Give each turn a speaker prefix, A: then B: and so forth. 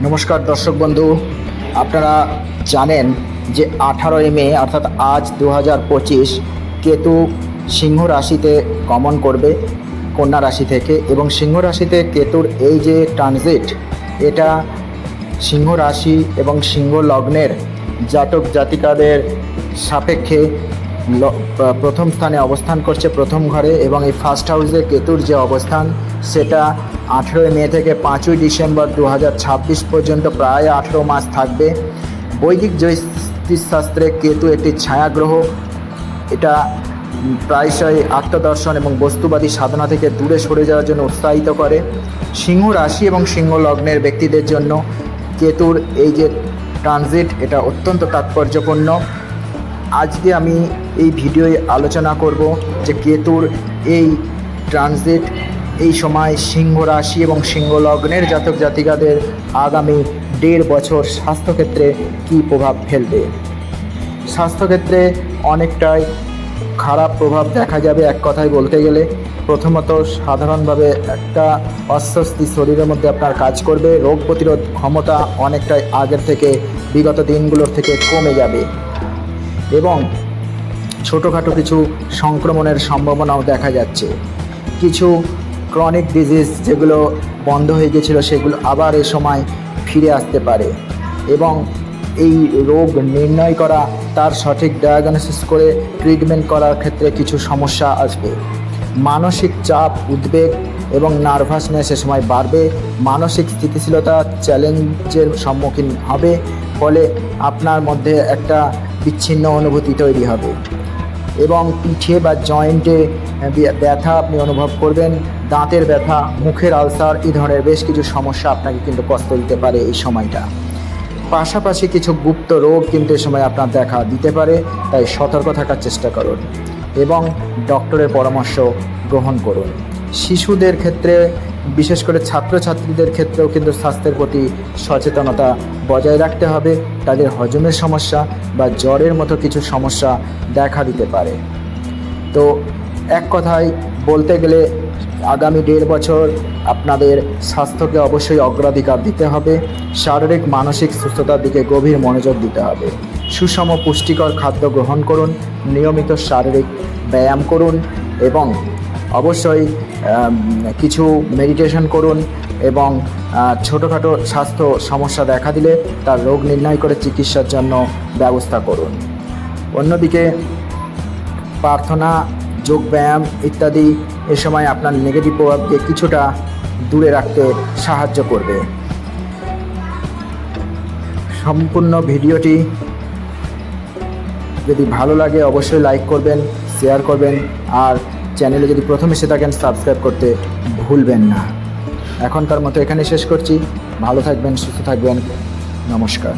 A: নমস্কার দর্শক বন্ধু, আপনারা জানেন যে 18ই মে অর্থাৎ আজ 2025 কেতু সিংহ রাশিতে গমন করবে কন্যা রাশি থেকে, এবং সিংহ রাশিতে কেতুর এই যে ট্রানজিট, এটা সিংহ রাশি এবং সিংহ লগ্নের জাতক জাতিকাদের সাপেক্ষে প্রথম স্থানে অবস্থান করছে, প্রথম ঘরে। এবং এই ফার্স্ট হাউসে কেতুর যে অবস্থান, সেটা 18 মে থেকে 5ই ডিসেম্বর 2026 পর্যন্ত প্রায় 18 মাস থাকবে। বৈদিক জ্যোতিষশাস্ত্রে কেতু একটি ছায়াগ্রহ। এটা প্রায়শই আত্মদর্শন এবং বস্তুবাদী সাধনা থেকে দূরে সরে যাওয়ার জন্য উৎসাহিত করে। সিংহ রাশি এবং সিংহ লগ্নের ব্যক্তিদের জন্য কেতুর এই যে ট্রানজিট, এটা অত্যন্ত তাৎপর্যপূর্ণ। আজকে আমি এই ভিডিওয় আলোচনা করব যে কেতুর এই ট্রানজিট এই সময় সিংহ রাশি এবং সিংহ লগ্নের জাতক জাতিকাদের আগামী 1.5 বছর স্বাস্থ্যক্ষেত্রে কী প্রভাব ফেলবে। স্বাস্থ্যক্ষেত্রে অনেকটাই খারাপ প্রভাব দেখা যাবে। এক কথায় বলতে গেলে, প্রথমত সাধারণভাবে একটা অস্বস্তি শরীরের মধ্যে আপনার কাজ করবে। রোগ প্রতিরোধ ক্ষমতা অনেকটাই আগের থেকে, বিগত দিনগুলোর থেকে কমে যাবে, এবং ছোটোখাটো কিছু সংক্রমণের সম্ভাবনাও দেখা যাচ্ছে। কিছু ক্রনিক ডিজিজ যেগুলো বন্ধ হয়ে গেছিলো, সেগুলো আবার এ সময় ফিরে আসতে পারে, এবং এই রোগ নির্ণয় করা, তার সঠিক ডায়াগনোসিস করে ট্রিটমেন্ট করার ক্ষেত্রে কিছু সমস্যা আসবে। মানসিক চাপ, উদ্বেগ এবং নার্ভাসনেস এ সময় বাড়বে। মানসিক স্থিতিশীলতা চ্যালেঞ্জের সম্মুখীন হবে, ফলে আপনার মধ্যে একটা বিচ্ছিন্ন অনুভূতি তৈরি হবে, এবং পিঠে বা জয়েন্টে ব্যথা আপনি অনুভব করবেন। দাঁতের ব্যথা, মুখের আলসার, এই ধরনের বেশ কিছু সমস্যা আপনাকে কিন্তু কষ্ট দিতে পারে এই সময়টা। পাশাপাশি কিছু গুপ্ত রোগ কিন্তু এই সময় আপনার দেখা দিতে পারে, তাই সতর্ক থাকার চেষ্টা করুন এবং ডক্টরের পরামর্শ গ্রহণ করুন। শিশুদের ক্ষেত্রে, বিশেষ করে ছাত্রছাত্রীদের ক্ষেত্রেও কিন্তু স্বাস্থ্যের প্রতি সচেতনতা বজায় রাখতে হবে। তাদের হজমের সমস্যা বা জ্বরের মতো কিছু সমস্যা দেখা দিতে পারে। তো এক কথায় বলতে গেলে, আগামী 1.5 বছর আপনাদের স্বাস্থ্যকে অবশ্যই অগ্রাধিকার দিতে হবে। শারীরিক মানসিক সুস্থতার দিকে গভীর মনোযোগ দিতে হবে। সুষম পুষ্টিকর খাদ্য গ্রহণ করুন, নিয়মিত শারীরিক ব্যায়াম করুন, এবং অবশ্যই কিছু মেডিটেশন করুন, এবং ছোটোখাটো স্বাস্থ্য সমস্যা দেখা দিলে তার রোগ নির্ণয় করে চিকিৎসার জন্য ব্যবস্থা করুন। অন্যদিকে প্রার্থনা, যোগব্যায়াম ইত্যাদি এ সময় আপনার নেগেটিভ প্রভাবকে কিছুটা দূরে রাখতে সাহায্য করবে। সম্পূর্ণ ভিডিওটি যদি ভালো লাগে অবশ্যই লাইক করবেন, শেয়ার করবেন, আর চ্যানেলে যদি প্রথম এসে থাকেন সাবস্ক্রাইব করতে ভুলবেন না। এখনকার মতো এখানে শেষ করছি। ভালো থাকবেন, সুস্থ থাকবেন। নমস্কার।